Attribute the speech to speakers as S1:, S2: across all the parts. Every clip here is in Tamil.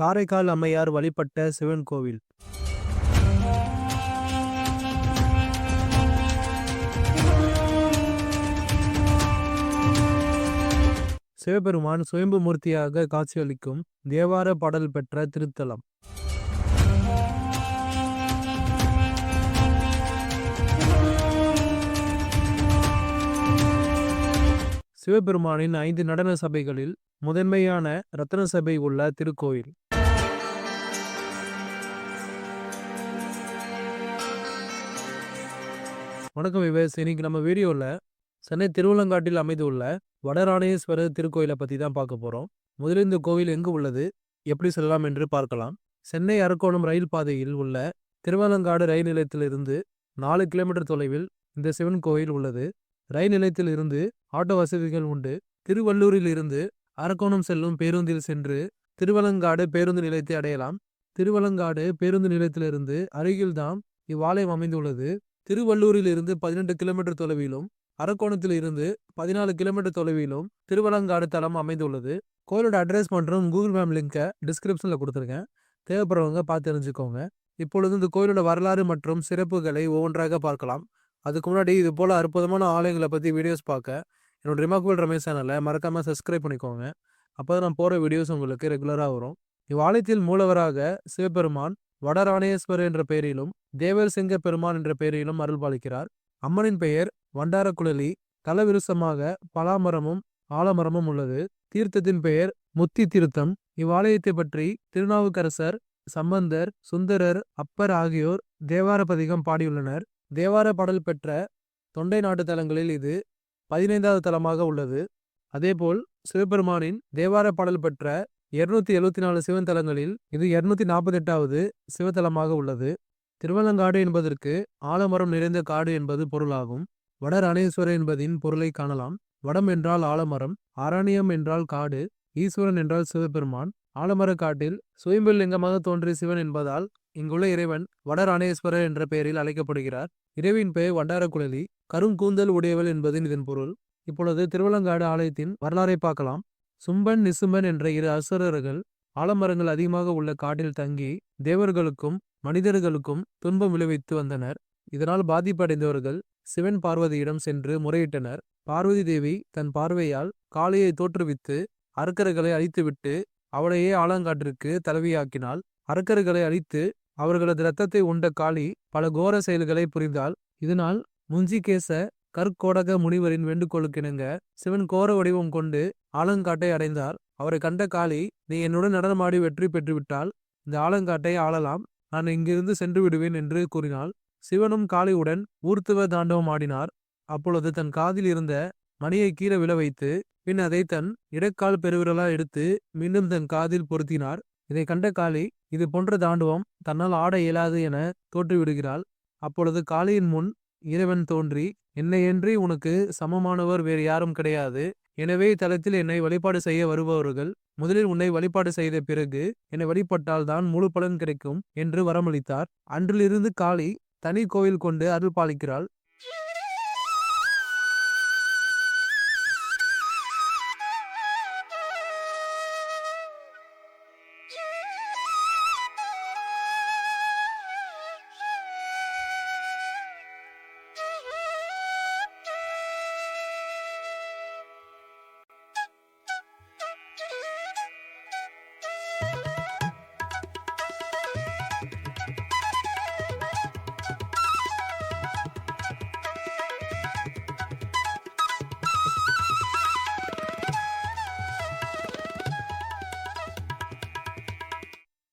S1: காரைக்கால் அம்மையார் வழிபட்ட சிவன் கோவில். சிவபெருமான் சுயம்பு மூர்த்தியாக காட்சியளிக்கும் தேவார பாடல் பெற்ற திருத்தலம். சிவபெருமானின் 5 நடன சபைகளில் முதன்மையான ரத்ன சபை உள்ள திருக்கோயில். வணக்கம் விவேஸ். இன்னைக்கு நம்ம வீடியோவில் சென்னை திருவலங்காட்டில் அமைந்துள்ள வடராணேஸ்வரர் திருக்கோயிலை பற்றி தான் பார்க்க போகிறோம். முதலில் இந்த கோவில் எங்கு உள்ளது, எப்படி செல்லலாம் என்று பார்க்கலாம். சென்னை அரக்கோணம் ரயில் பாதையில் உள்ள திருவலங்காடு ரயில் நிலையத்திலிருந்து 4 கிலோமீட்டர் தொலைவில் இந்த சிவன் கோயில் உள்ளது. ரயில் நிலையத்தில் இருந்து ஆட்டோ வசதிகள் உண்டு. திருவள்ளூரில் இருந்து அரக்கோணம் செல்லும் பேருந்தில் சென்று திருவலங்காடு பேருந்து நிலையத்தை அடையலாம். திருவலங்காடு பேருந்து நிலையத்திலிருந்து அருகில்தான் இவ்வாலயம் அமைந்துள்ளது. திருவள்ளூரில் இருந்து 18 கிலோமீட்டர் தொலைவிலும் அரக்கோணத்தில் இருந்து 14 கிலோமீட்டர் தொலைவிலும் திருவலங்காடு தலம் அமைந்துள்ளது. கோயிலோட அட்ரஸ் மற்றும் கூகுள் மேப் லிங்கை டிஸ்கிரிப்ஷனில் கொடுத்துருக்கேன். தேவைப்படுறவங்க பார்த்து தெரிஞ்சுக்கோங்க. இப்பொழுது இந்த கோயிலோட வரலாறு மற்றும் சிறப்புகளை ஒவ்வொன்றாக பார்க்கலாம். அதுக்கு முன்னாடி இது போல் அற்புதமான ஆலயங்களை பற்றி வீடியோஸ் பார்க்க என்னோட ரிமார்க்கபிள் ரமேஷ் சேனலை மறக்காமல் சப்ஸ்கிரைப் பண்ணிக்கோங்க. அப்போ தான் நான் போகிற வீடியோஸ் உங்களுக்கு ரெகுலராக வரும். இவ்வாலயத்தில் மூலவராக சிவபெருமான் வடராணேஸ்வரர் என்ற பெயரிலும் தேவர் சிங்க பெருமான் என்ற பெயரிலும் அருள் பாலிக்கிறார். அம்மனின் பெயர் வண்டாரக்குழலி. தலவிருஷமாக பலாமரமும் ஆலமரமும் உள்ளது. தீர்த்தத்தின் பெயர் முத்தி தீர்த்தம். இவ்வாலயத்தை பற்றி திருநாவுக்கரசர், சம்பந்தர், சுந்தரர், அப்பர் ஆகியோர் தேவார பதிகம் பாடியுள்ளனர். தேவார பாடல் பெற்ற தொண்டை நாட்டு தலங்களில் இது 15வது தலமாக உள்ளது. அதேபோல் சிவபெருமானின் தேவார பாடல் பெற்ற 274 சிவன் தலங்களில் இது 248வது சிவத்தலமாக உள்ளது. திருவலங்காடு என்பதற்கு ஆலமரம் நிறைந்த காடு என்பது பொருளாகும். வடராணேஸ்வரர் என்பதின் பொருளை காணலாம். வடம் என்றால் ஆலமரம், அரண்யம் என்றால் காடு, ஈஸ்வரன் என்றால் சிவபெருமான். ஆலமர காட்டில் சுயம்பு லிங்கமாக தோன்றிய சிவன் என்பதால் இங்குள்ள இறைவன் வடராணேஸ்வரர் என்ற பெயரில் அழைக்கப்படுகிறார். இறைவின் பெயர் வண்டாரக்குழலி, கருங்கூந்தல் உடையவள் என்பது இதன் பொருள். இப்பொழுது திருவலங்காடு ஆலயத்தின் வரலாறை பார்க்கலாம். சும்பன், நிசும்பன் என்ற 2 அசுரர்கள் ஆலமரங்கள் அதிகமாக உள்ள காட்டில் தங்கி தேவர்களுக்கும் மனிதர்களுக்கும் துன்பம் விளைவித்து வந்தனர். இதனால் பாதிப்படைந்தவர்கள் சிவன் பார்வதியிடம் சென்று முறையிட்டனர். பார்வதி தேவி தன் பார்வையால் காளியை தோற்றுவித்து அரக்கர்களை அழித்துவிட்டு அவளையே ஆலங்காட்டிற்கு தலைவியாக்கினாள். அரக்கர்களை அழித்து அவர்களது இரத்தத்தை உண்ட காளி பல கோர செயல்களை புரிந்தாள். இதனால் முஞ்சிகேச கற்கோடக முனிவரின் வேண்டுகோளுக்கிணங்க சிவன் கோர வடிவம் கொண்டு ஆலங்காட்டை அடைந்தார். அவரை கண்ட காளி, நீ என்னுடன் நடனமாடி வெற்றி பெற்றுவிட்டால் இந்த ஆலங்காட்டை ஆளலாம், நான் இங்கிருந்து சென்று விடுவேன் என்று கூறினாள். சிவனும் காளியுடன் ஊர்த்துவ தாண்டவம் ஆடினார். அப்பொழுது தன் காதில் இருந்த மணியை கீழே விழ வைத்து பின் அதை தன் இடக்கால் பெருவிரலால் எடுத்து மீண்டும் தன் காதில் பொருத்தினார். இதை கண்ட காளி, இது போன்ற தாண்டவம் தன்னால் ஆட இயலாது என தோற்றுவிடுகிறாள். அப்பொழுது காளியின் முன் இறைவன் தோன்றி, என்னையன்றி உனக்கு சமமானவர் வேறு யாரும் கிடையாது. எனவே தலத்தில் என்னை வழிபாடு செய்ய வருபவர்கள் முதலில் உன்னை வழிபாடு செய்த பிறகு என்னை வழிபட்டால் தான் முழு பலன் கிடைக்கும் என்று வரமளித்தார். அன்றிலிருந்து காளி தனி கோயில் கொண்டு அருள் பாலிக்கிறாள்.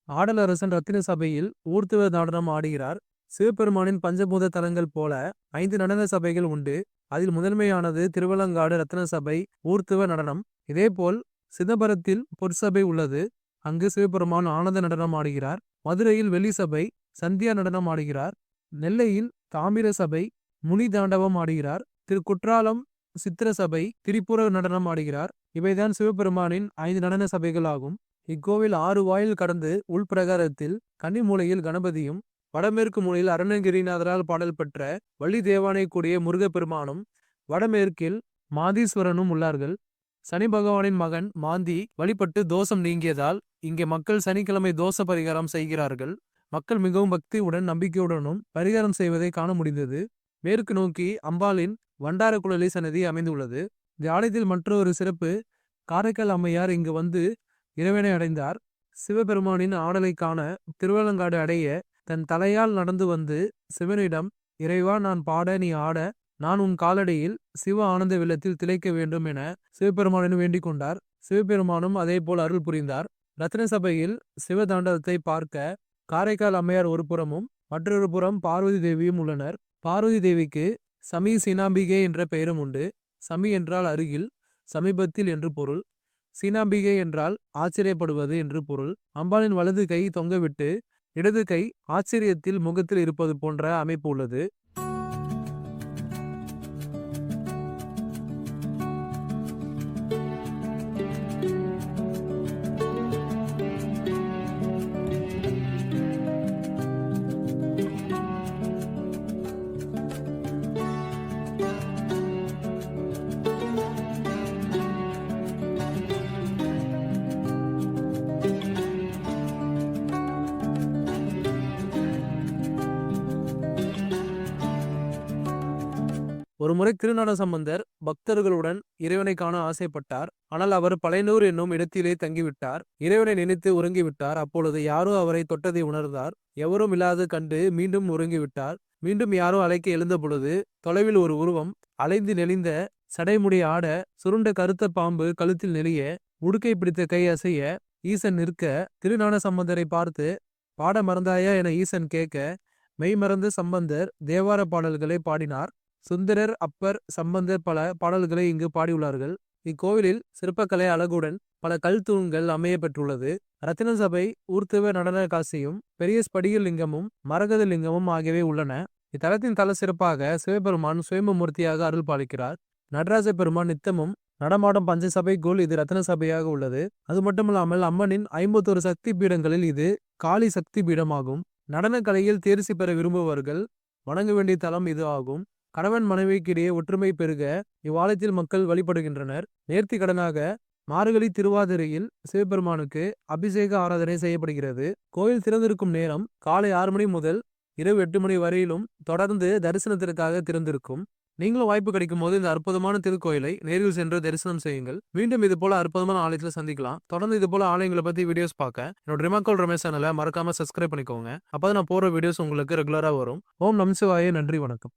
S1: ஆடலரசன் ரத்தின சபையில் ஊர்த்துவ நடனம் ஆடுகிறார். சிவபெருமானின் பஞ்சபூத தலங்கள் போல 5 நடன சபைகள் உண்டு. அதில் முதன்மையானது திருவலங்காடு ரத்தின சபை ஊர்த்துவ நடனம். இதேபோல் சிதம்பரத்தில் பொற்சபை உள்ளது. அங்கு சிவபெருமான் ஆனந்த நடனம் ஆடுகிறார். மதுரையில் வெள்ளி சபை சந்தியா நடனம் ஆடுகிறார். நெல்லையில் தாமிர சபை முனி தாண்டவம் ஆடுகிறார். குற்றாலம் சித்திர சபை திரிபுர நடனம் ஆடுகிறார். இவைதான் சிவபெருமானின் 5 நடன சபைகள் ஆகும். இக்கோவில் 6 வாயில் கடந்து உள்பிரகாரத்தில் கன்னிமூலையில் கணபதியும் வடமேற்கு மூலையில் அருணகிரிநாதரால் பாடல் பெற்ற வள்ளி தேவானை கூடிய முருகப்பெருமானும் வடமேற்கில் மாதீஸ்வரனும் உள்ளார்கள். சனி பகவானின் மகன் மாந்தி வழிபட்டு தோஷம் நீங்கியதால் இங்கே மக்கள் சனிக்கிழமை தோஷ பரிகாரம் செய்கிறார்கள். மக்கள் மிகவும் பக்தியுடன் நம்பிக்கையுடனும் பரிகாரம் செய்வதை காண முடிந்தது. மேற்கு நோக்கி அம்பாளின் வண்டார குழலி சன்னதி அமைந்துள்ளது. இந்த ஆலயத்தில் மற்றொரு சிறப்பு, காரைக்கால் அம்மையார் இங்கு வந்து இறைவனை அடைந்தார். சிவபெருமானின் ஆடலை காண திருவலங்காடு அடைய தன் தலையால் நடந்து வந்து சிவனிடம், இறைவா நான் பாட நீ ஆட, நான் உன் காலடியில் சிவ ஆனந்த வெள்ளத்தில் திளைக்க வேண்டும் என சிவபெருமானிடம் வேண்டிக் கொண்டார். சிவபெருமானும் அதே போல் அருள் புரிந்தார். ரத்ன சபையில் சிவதாண்டவத்தை பார்க்க காரைக்கால் அம்மையார் ஒரு புறமும் மற்றொரு புறம் பார்வதி தேவியும் உள்ளனர். பார்வதி தேவிக்கு சமி சீனாம்பிகை என்ற பெயரும் உண்டு. சமி என்றால் அருகில், சமீபத்தில் என்று பொருள். சீனாம்பிகை என்றால் ஆச்சரியப்படுவது என்று பொருள். அம்பாளின் வலது கை தொங்கவிட்டு இடது கை ஆச்சரியத்தில் முகத்தில் இருப்பது போன்ற அமைப்பு உள்ளது. ஒருமுறை திருஞான சம்பந்தர் பக்தர்களுடன் இறைவனை காண ஆசைப்பட்டார். ஆனால் அவர் பழையனூர் என்னும் இடத்திலே தங்கிவிட்டார். இறைவனை நினைத்து உறங்கிவிட்டார். அப்பொழுது யாரோ அவரை தொட்டதை உணர்ந்தார். எவரும் இல்லாது கண்டு மீண்டும் உறங்கிவிட்டார். மீண்டும் யாரோ அழைக்க எழுந்த பொழுது தொலைவில் ஒரு உருவம் அலைந்து நெளிந்த சடைமுடி ஆட, சுருண்ட கருத்த பாம்பு கழுத்தில் நெளிய, உடுக்கை பிடித்த கை அசைய ஈசன் நிற்க, திருஞான சம்பந்தரை பார்த்து பாட மறந்தாயா என ஈசன் கேட்க, மெய் மறந்த சம்பந்தர் தேவார பாடல்களை பாடினார். சுந்தரர், அப்பர், சம்பந்தர் பல பாடல்களை இங்கு பாடியுள்ளார்கள். இக்கோவிலில் சிற்பக்கலை அழகுடன் பல கல் தூண்கள் அமைய பெற்றுள்ளது. ரத்தின சபை, ஊர்த்துவ நடன காட்சியும், பெரிய ஸ்படிக லிங்கமும் மரகத லிங்கமும் ஆகியவை உள்ளன. இத்தலத்தின் தல சிறப்பாக சிவபெருமான் சுயம்பு மூர்த்தியாக அருள் பாலிக்கிறார். நடராஜ பெருமான் நித்தமும் நடமாடும் பஞ்ச சபைக்குள் இது ரத்தின சபையாக உள்ளது. அது மட்டுமல்லாமல் அம்மனின் 51 சக்தி பீடங்களில் இது காளி சக்தி பீடமாகும். நடன கலையில் தேர்ச்சி பெற விரும்புபவர்கள் வணங்க வேண்டிய தலம் இது ஆகும். கணவன் மனைவிக்கிடையே ஒற்றுமை பெருக இவ்வாலயத்தில் மக்கள் வழிபடுகின்றனர். நேர்த்தி கடனாக மார்கழி திருவாதிரையில் சிவபெருமானுக்கு அபிஷேக ஆராதனை செய்யப்படுகிறது. கோயில் திறந்திருக்கும் நேரம் காலை 6 மணி முதல் இரவு 8 மணி வரையிலும் தொடர்ந்து தரிசனத்திற்காக திறந்திருக்கும். நீங்களும் வாய்ப்பு கிடைக்கும் போது இந்த அற்புதமான திருக்கோயிலை நேரில் சென்று தரிசனம் செய்யுங்கள். மீண்டும் இது போல அற்புதமான ஆலயத்தில் சந்திக்கலாம். தொடர்ந்து இது போல ஆலயங்களை பத்தி வீடியோஸ் பார்க்க என்னோட ரிமாக்கோல் ரமேஷ் சேனலை மறக்காம சப்ஸ்கிரைப் பண்ணிக்கோங்க. அப்பதான் நான் போற வீடியோஸ் உங்களுக்கு ரெகுலரா வரும். ஓம் நம சிவாய. நன்றி, வணக்கம்.